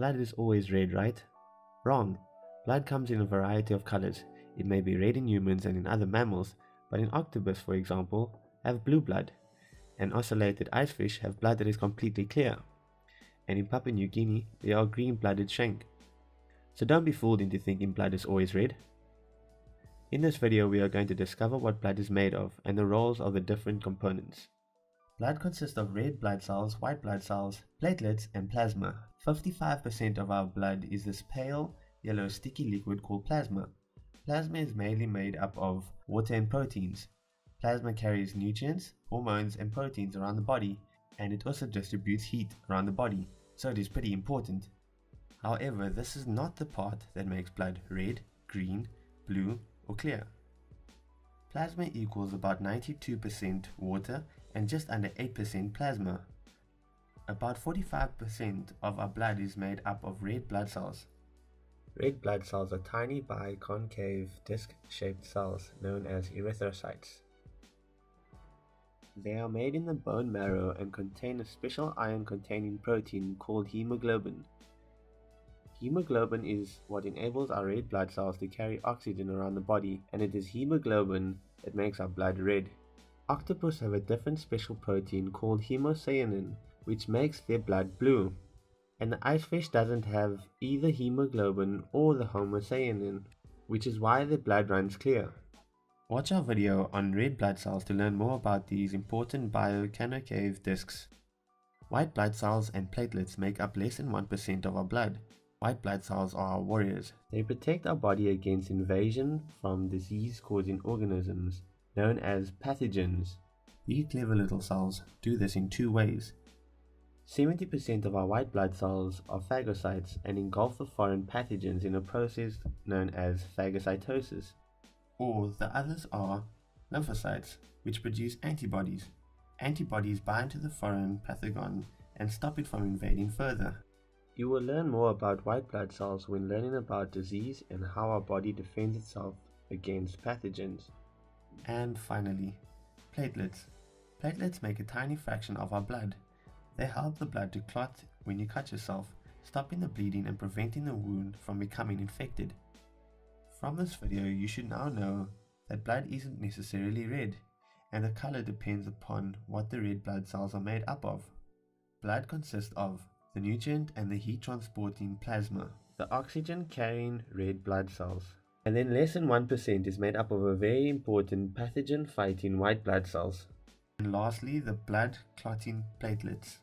Blood is always red, right? Wrong. Blood comes in a variety of colors. It may be red in humans and in other mammals, but in octopus, for example, have blue blood. And ocellated icefish have blood that is completely clear. And in Papua New Guinea, there are green-blooded shank. So don't be fooled into thinking blood is always red. In this video, we are going to discover what blood is made of and the roles of the different components. Blood consists of red blood cells, white blood cells, platelets, and plasma. 55% of our blood is this pale, yellow, sticky liquid called plasma. Plasma is mainly made up of water and proteins. Plasma carries nutrients, hormones, and proteins around the body, and it also distributes heat around the body, so it is pretty important. However, this is not the part that makes blood red, green, blue, or clear. Plasma equals about 92% water and just under 8% plasma. About 45% of our blood is made up of red blood cells. Red blood cells are tiny biconcave disc-shaped cells known as erythrocytes. They are made in the bone marrow and contain a special iron-containing protein called hemoglobin. Hemoglobin is what enables our red blood cells to carry oxygen around the body, and it is hemoglobin that makes our blood red. Octopus have a different special protein called hemocyanin, which makes their blood blue. And the icefish doesn't have either hemoglobin or the hemocyanin, which is why their blood runs clear. Watch our video on red blood cells to learn more about these important bioconcave discs. White blood cells and platelets make up less than 1% of our blood. White blood cells are our warriors. They protect our body against invasion from disease-causing organisms known as pathogens. These clever little cells do this in two ways. 70% of our white blood cells are phagocytes and engulf the foreign pathogens in a process known as phagocytosis. Or the others are lymphocytes, which produce antibodies. Antibodies bind to the foreign pathogen and stop it from invading further. You will learn more about white blood cells when learning about disease and how our body defends itself against pathogens. And finally, platelets. Platelets make a tiny fraction of our blood. They help the blood to clot when you cut yourself, stopping the bleeding and preventing the wound from becoming infected. From this video, you should now know that blood isn't necessarily red, and the color depends upon what the red blood cells are made up of. Blood consists of the nutrient and the heat transporting plasma, the oxygen carrying red blood cells, and then less than 1% is made up of a very important pathogen fighting white blood cells. And lastly, the blood clotting platelets.